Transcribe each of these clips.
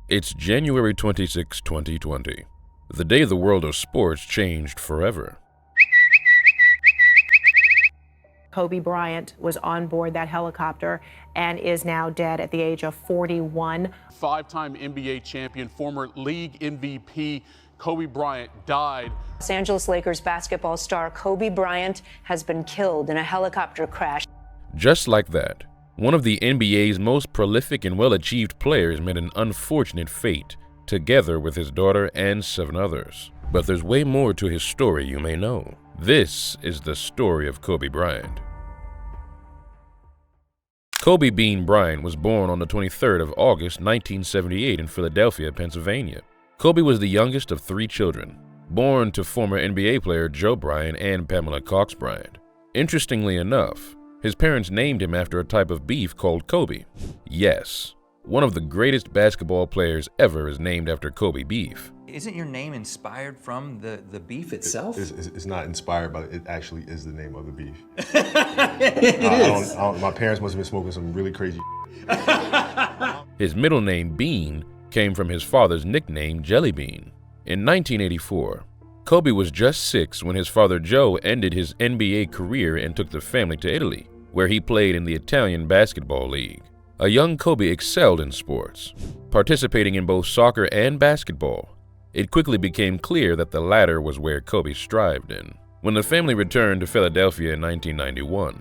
It's January 26, 2020, the day the world of sports changed forever. Kobe Bryant was on board that helicopter and is now dead at the age of 41. Five-time NBA champion, former league MVP, Kobe Bryant died. Los Angeles Lakers basketball star Kobe Bryant has been killed in a helicopter crash. Just like that, one of the NBA's most prolific and well-achieved players met an unfortunate fate, together with his daughter and 7 others. But there's way more to his story you may know. This is the story of Kobe Bryant. Kobe Bean Bryant was born on the 23rd of August, 1978 in Philadelphia, Pennsylvania. Kobe was the youngest of 3 children, born to former NBA player Joe Bryant and Pamela Cox Bryant. Interestingly enough, his parents named him after a type of beef called Kobe. Yes, one of the greatest basketball players ever is named after Kobe beef. Isn't your name inspired from the beef itself? It's not inspired, but it actually is the name of the beef. It is. My parents must have been smoking some really crazy. His middle name, Bean, came from his father's nickname, Jelly Bean. In 1984, Kobe was just 6 when his father Joe ended his NBA career and took the family to Italy, where he played in the Italian Basketball League. A young Kobe excelled in sports, participating in both soccer and basketball. It quickly became clear that the latter was where Kobe strived in. When the family returned to Philadelphia in 1991,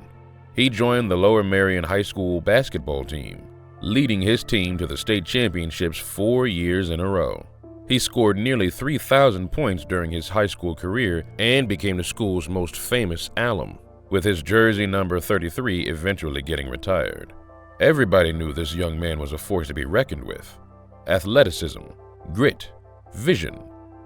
he joined the Lower Merion High School basketball team, leading his team to the state championships 4 years in a row. He scored nearly 3,000 points during his high school career and became the school's most famous alum, with his jersey number 33 eventually getting retired. Everybody knew this young man was a force to be reckoned with. Athleticism, grit, vision,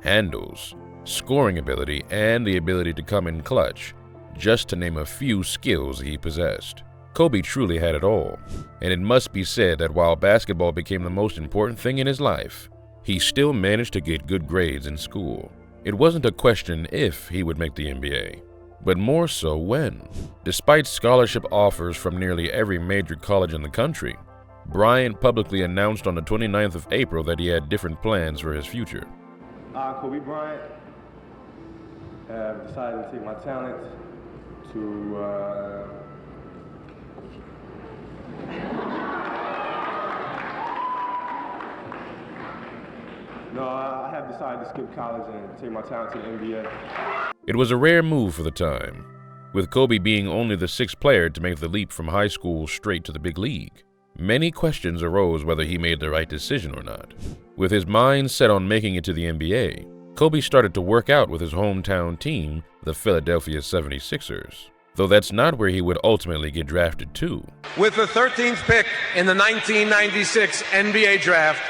handles, scoring ability, and the ability to come in clutch, just to name a few skills he possessed. Kobe truly had it all, and it must be said that while basketball became the most important thing in his life, he still managed to get good grades in school. It wasn't a question if he would make the NBA, but more so when. Despite scholarship offers from nearly every major college in the country, Bryant publicly announced on the 29th of April that he had different plans for his future. I, Kobe Bryant, have decided to take my talent to I have decided to skip college and take my talent to the NBA. It was a rare move for the time, with Kobe being only the 6th player to make the leap from high school straight to the big league. Many questions arose whether he made the right decision or not. With his mind set on making it to the NBA, Kobe started to work out with his hometown team, the Philadelphia 76ers, though that's not where he would ultimately get drafted to. With the 13th pick in the 1996 NBA Draft,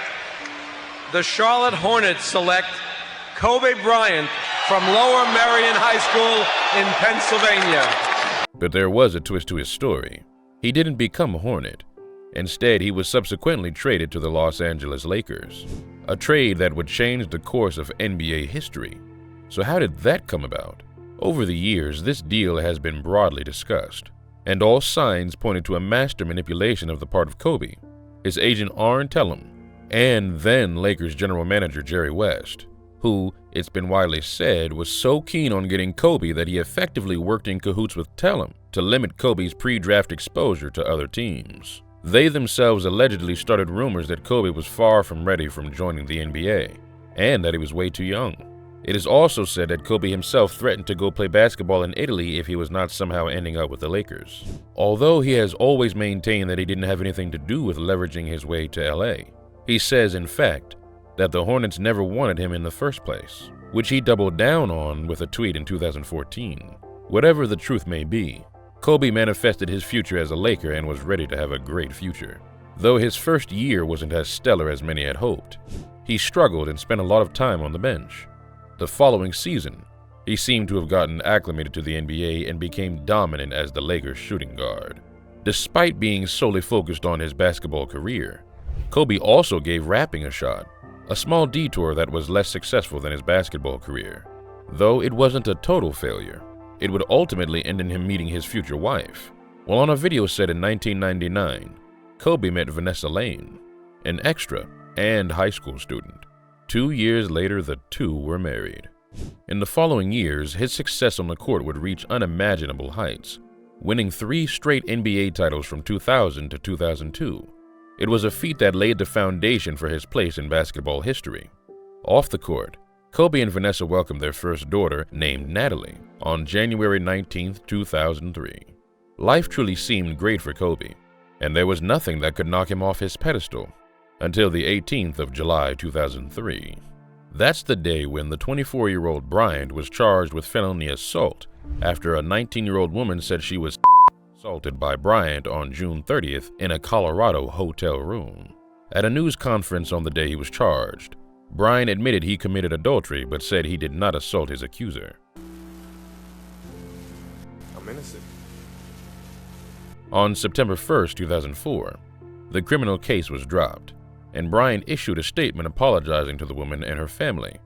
the Charlotte Hornets select Kobe Bryant from Lower Merion High School in Pennsylvania. But there was a twist to his story. He didn't become a Hornet. Instead, he was subsequently traded to the Los Angeles Lakers, a trade that would change the course of NBA history. So how did that come about? Over the years, this deal has been broadly discussed, and all signs pointed to a master manipulation of the part of Kobe, his agent Arn Tellem, and then Lakers general manager Jerry West, who, it's been widely said, was so keen on getting Kobe that he effectively worked in cahoots with Tellem to limit Kobe's pre-draft exposure to other teams. They themselves allegedly started rumors that Kobe was far from ready from joining the NBA, and that he was way too young. It is also said that Kobe himself threatened to go play basketball in Italy if he was not somehow ending up with the Lakers. Although he has always maintained that he didn't have anything to do with leveraging his way to LA. He says, in fact, that the Hornets never wanted him in the first place, which he doubled down on with a tweet in 2014. Whatever the truth may be, Kobe manifested his future as a Laker and was ready to have a great future. Though his first year wasn't as stellar as many had hoped, he struggled and spent a lot of time on the bench. The following season, he seemed to have gotten acclimated to the NBA and became dominant as the Lakers' shooting guard. Despite being solely focused on his basketball career, Kobe also gave rapping a shot, a small detour that was less successful than his basketball career. Though it wasn't a total failure, it would ultimately end in him meeting his future wife. While on a video set in 1999, Kobe met Vanessa Lane, an extra and high school student. 2 years later, the two were married. In the following years, his success on the court would reach unimaginable heights, winning 3 straight NBA titles from 2000 to 2002. It was a feat that laid the foundation for his place in basketball history. Off the court, Kobe and Vanessa welcomed their first daughter, named Natalie, on January 19, 2003. Life truly seemed great for Kobe, and there was nothing that could knock him off his pedestal until the 18th of July 2003. That's the day when the 24-year-old Bryant was charged with felony assault after a 19-year-old woman said she was assaulted by Bryant on June 30th in a Colorado hotel room. At a news conference on the day he was charged, Bryant admitted he committed adultery but said he did not assault his accuser. I'm innocent. On September 1st, 2004, the criminal case was dropped, and Bryant issued a statement apologizing to the woman and her family,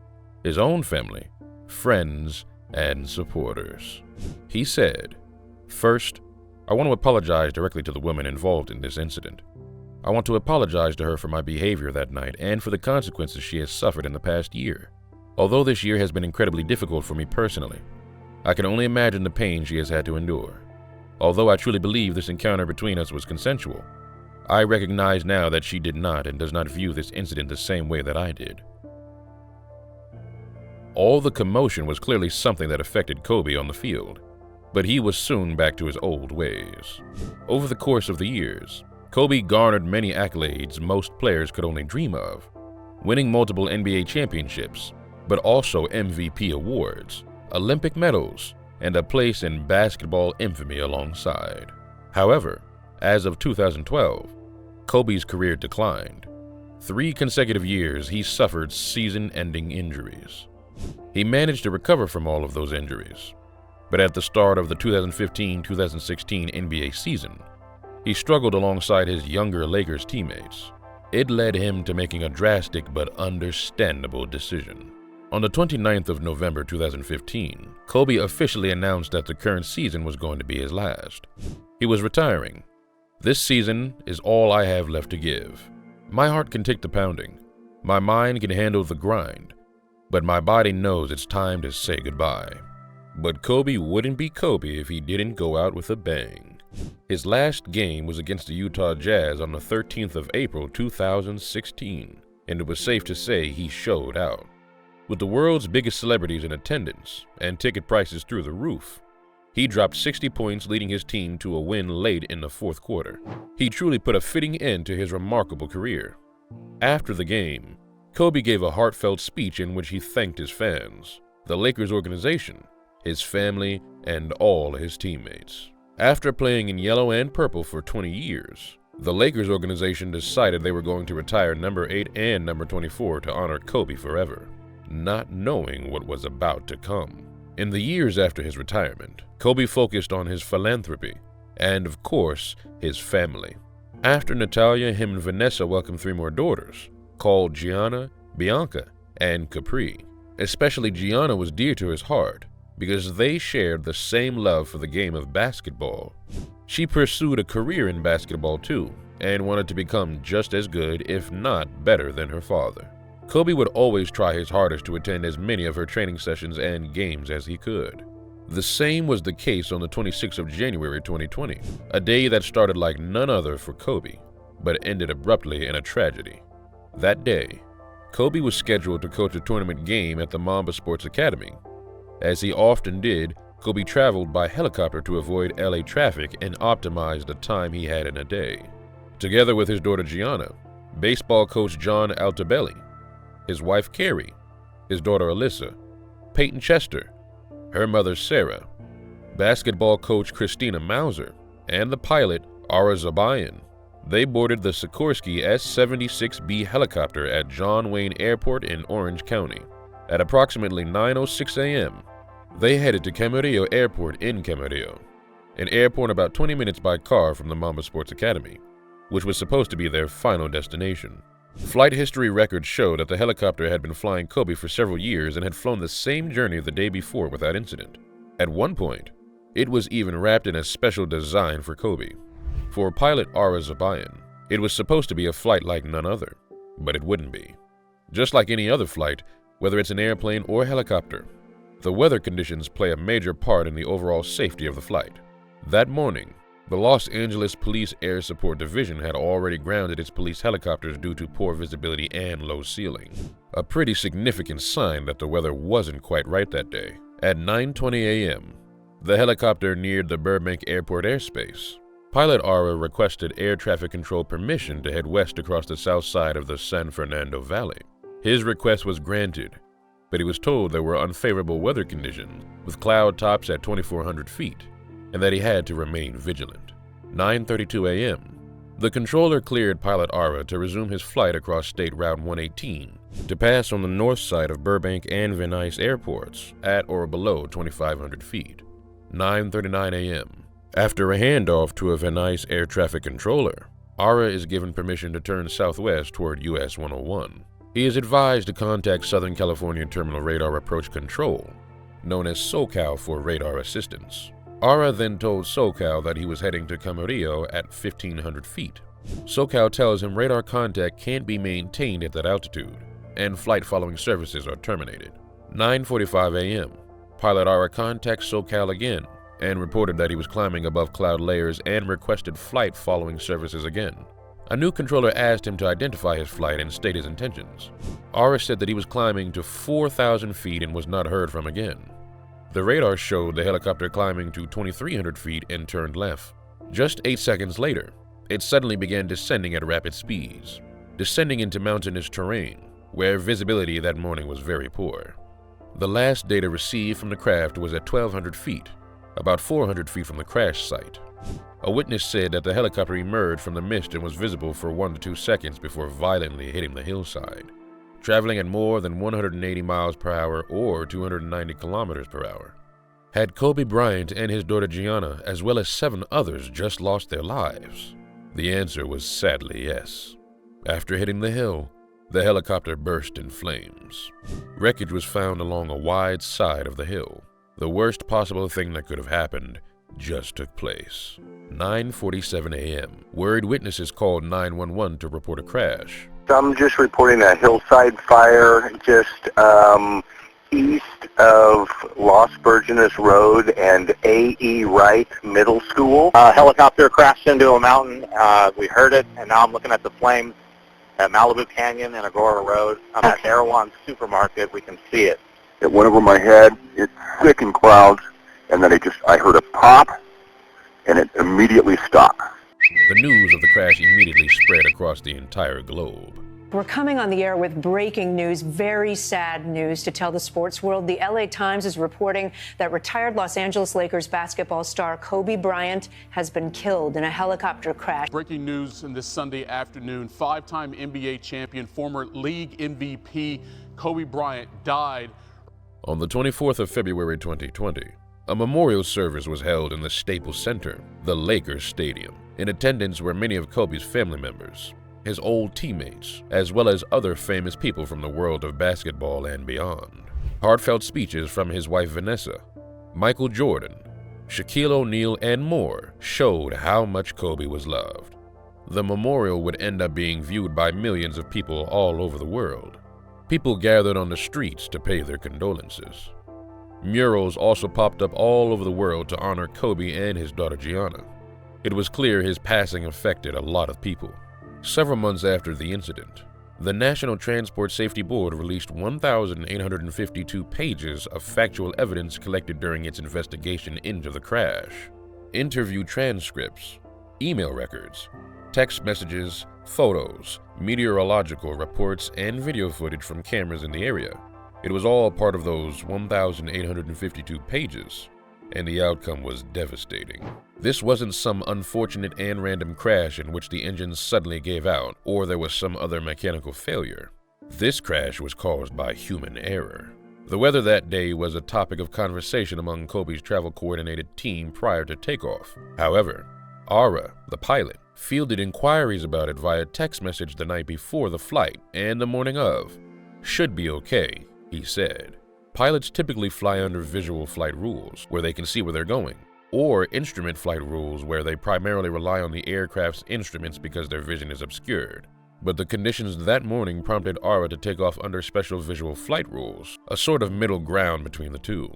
his own family, friends, and supporters. He said, "First, I want to apologize directly to the woman involved in this incident. I want to apologize to her for my behavior that night and for the consequences she has suffered in the past year. Although this year has been incredibly difficult for me personally, I can only imagine the pain she has had to endure. Although I truly believe this encounter between us was consensual, I recognize now that she did not and does not view this incident the same way that I did." All the commotion was clearly something that affected Kobe on the field, but he was soon back to his old ways. Over the course of the years, Kobe garnered many accolades most players could only dream of, winning multiple NBA championships, but also MVP awards, Olympic medals, and a place in basketball infamy alongside. However, as of 2012, Kobe's career declined. 3 consecutive years he suffered season-ending injuries. He managed to recover from all of those injuries, but at the start of the 2015-2016 NBA season, he struggled alongside his younger Lakers teammates. It led him to making a drastic but understandable decision. On the 29th of November 2015, Kobe officially announced that the current season was going to be his last. He was retiring. "This season is all I have left to give. My heart can take the pounding. My mind can handle the grind. But my body knows it's time to say goodbye." But Kobe wouldn't be Kobe if he didn't go out with a bang. His last game was against the Utah Jazz on the 13th of April 2016, and it was safe to say he showed out. With the world's biggest celebrities in attendance and ticket prices through the roof, he dropped 60 points, leading his team to a win late in the fourth quarter. He truly put a fitting end to his remarkable career. After the game, Kobe gave a heartfelt speech in which he thanked his fans, the Lakers organization, his family, and all his teammates. After playing in yellow and purple for 20 years, the Lakers organization decided they were going to retire number 8 and number 24 to honor Kobe forever, not knowing what was about to come. In the years after his retirement, Kobe focused on his philanthropy and, of course, his family. After Natalia, him and Vanessa welcomed 3 more daughters, called Gianna, Bianca, and Capri. Especially Gianna was dear to his heart because they shared the same love for the game of basketball. She pursued a career in basketball too, and wanted to become just as good, if not better, than her father. Kobe would always try his hardest to attend as many of her training sessions and games as he could. The same was the case on the 26th of January 2020, a day that started like none other for Kobe, but ended abruptly in a tragedy. That day, Kobe was scheduled to coach a tournament game at the Mamba Sports Academy. As he often did, Kobe traveled by helicopter to avoid LA traffic and optimize the time he had in a day. Together with his daughter Gianna, baseball coach John Altobelli, his wife Carrie, his daughter Alyssa, Peyton Chester, her mother Sarah, basketball coach Christina Mauser, and the pilot Ara Zabayan, they boarded the Sikorsky S-76B helicopter at John Wayne Airport in Orange County. At approximately 9:06 a.m., they headed to Camarillo Airport in Camarillo, an airport about 20 minutes by car from the Mamba Sports Academy, which was supposed to be their final destination. Flight history records show that the helicopter had been flying Kobe for several years and had flown the same journey the day before without incident. At one point, it was even wrapped in a special design for Kobe. For pilot Ara Zabayan, it was supposed to be a flight like none other. But it wouldn't be. Just like any other flight, whether it's an airplane or helicopter, the weather conditions play a major part in the overall safety of the flight. That morning, the Los Angeles Police Air Support Division had already grounded its police helicopters due to poor visibility and low ceiling, a pretty significant sign that the weather wasn't quite right that day. At 9:20 a.m., the helicopter neared the Burbank Airport airspace. Pilot Ara requested air traffic control permission to head west across the south side of the San Fernando Valley. His request was granted, but he was told there were unfavorable weather conditions, with cloud tops at 2,400 feet, and that he had to remain vigilant. 9:32 a.m., the controller cleared Pilot Ara to resume his flight across State Route 118 to pass on the north side of Burbank and Van Nuys airports at or below 2,500 feet. 9:39 a.m. After a handoff to a Van Nuys air traffic controller, Ara is given permission to turn southwest toward US 101. He is advised to contact Southern California Terminal Radar Approach Control, known as SoCal, for radar assistance. Ara then told SoCal that he was heading to Camarillo at 1,500 feet. SoCal tells him radar contact can't be maintained at that altitude, and flight following services are terminated. 9:45 a.m., Pilot Ara contacts SoCal again and reported that he was climbing above cloud layers and requested flight following services again. A new controller asked him to identify his flight and state his intentions. Ara said that he was climbing to 4,000 feet and was not heard from again. The radar showed the helicopter climbing to 2,300 feet and turned left. Just 8 seconds later, it suddenly began descending at rapid speeds, descending into mountainous terrain, where visibility that morning was very poor. The last data received from the craft was at 1,200 feet, about 400 feet from the crash site. A witness said that the helicopter emerged from the mist and was visible for 1 to 2 seconds before violently hitting the hillside, traveling at more than 180 miles per hour or 290 kilometers per hour. Had Kobe Bryant and his daughter Gianna, as well as 7 others, just lost their lives? The answer was sadly yes. After hitting the hill, the helicopter burst in flames. Wreckage was found along a wide side of the hill. The worst possible thing that could have happened just took place. 9:47 a.m. Worried witnesses called 911 to report a crash. I'm just reporting a hillside fire just east of Los Virgenes Road and A.E. Wright Middle School. Helicopter crashed into a mountain. We heard it, and now I'm looking at the flames at Malibu Canyon and Agora Road. I'm at Erewhon Supermarket. We can see it. It went over my head. It's thick in clouds, and then I heard a pop, and it immediately stopped. The news of the crash immediately spread across the entire globe. We're coming on the air with breaking news, very sad news to tell the sports world. The LA Times is reporting that retired Los Angeles Lakers basketball star Kobe Bryant has been killed in a helicopter crash. Breaking news this Sunday afternoon, 5-time NBA champion, former league MVP Kobe Bryant died. On the 24th of February 2020, a memorial service was held in the Staples Center, the Lakers Stadium. In attendance were many of Kobe's family members, his old teammates, as well as other famous people from the world of basketball and beyond. Heartfelt speeches from his wife Vanessa, Michael Jordan, Shaquille O'Neal, and more showed how much Kobe was loved. The memorial would end up being viewed by millions of people all over the world. People gathered on the streets to pay their condolences. Murals also popped up all over the world to honor Kobe and his daughter Gianna. It was clear his passing affected a lot of people. Several months after the incident, the National Transport Safety Board released 1,852 pages of factual evidence collected during its investigation into the crash. Interview transcripts, email records, text messages, photos, meteorological reports, and video footage from cameras in the area. It was all part of those 1,852 pages, and the outcome was devastating. This wasn't some unfortunate and random crash in which the engine suddenly gave out or there was some other mechanical failure. This crash was caused by human error. The weather that day was a topic of conversation among Kobe's travel-coordinated team prior to takeoff. However, Ara, the pilot, fielded inquiries about it via text message the night before the flight and the morning of. "Should be okay," he said. Pilots typically fly under visual flight rules, where they can see where they're going, or instrument flight rules, where they primarily rely on the aircraft's instruments because their vision is obscured. But the conditions that morning prompted Ara to take off under special visual flight rules, a sort of middle ground between the two,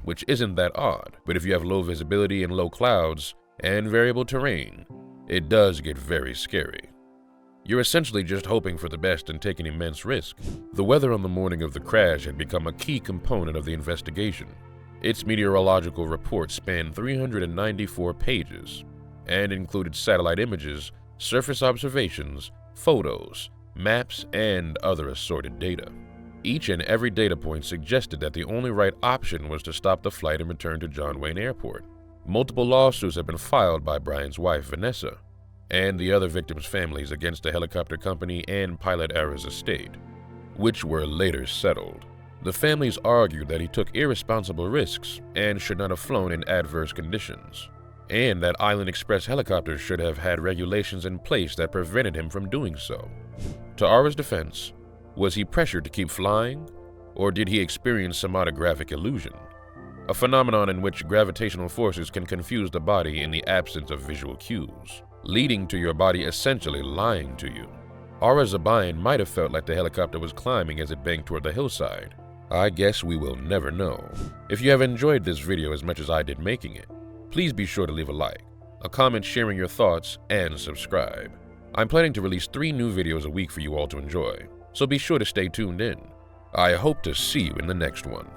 which isn't that odd, but if you have low visibility and low clouds and variable terrain, it does get very scary. You're essentially just hoping for the best and taking immense risk. The weather on the morning of the crash had become a key component of the investigation. Its meteorological report spanned 394 pages and included satellite images, surface observations, photos, maps, and other assorted data. Each and every data point suggested that the only right option was to stop the flight and return to John Wayne Airport. Multiple lawsuits have been filed by Bryant's wife, Vanessa, and the other victims' families against the helicopter company and pilot Ara's estate, which were later settled. The families argued that he took irresponsible risks and should not have flown in adverse conditions, and that Island Express helicopters should have had regulations in place that prevented him from doing so. To Ara's defense, was he pressured to keep flying, or did he experience somatographic illusion, a phenomenon in which gravitational forces can confuse the body in the absence of visual cues, leading to your body essentially lying to you? Ara Zabayan might have felt like the helicopter was climbing as it banked toward the hillside. I guess we will never know. If you have enjoyed this video as much as I did making it, please be sure to leave a like, a comment sharing your thoughts, and subscribe. I'm planning to release 3 new videos a week for you all to enjoy, so be sure to stay tuned in. I hope to see you in the next one.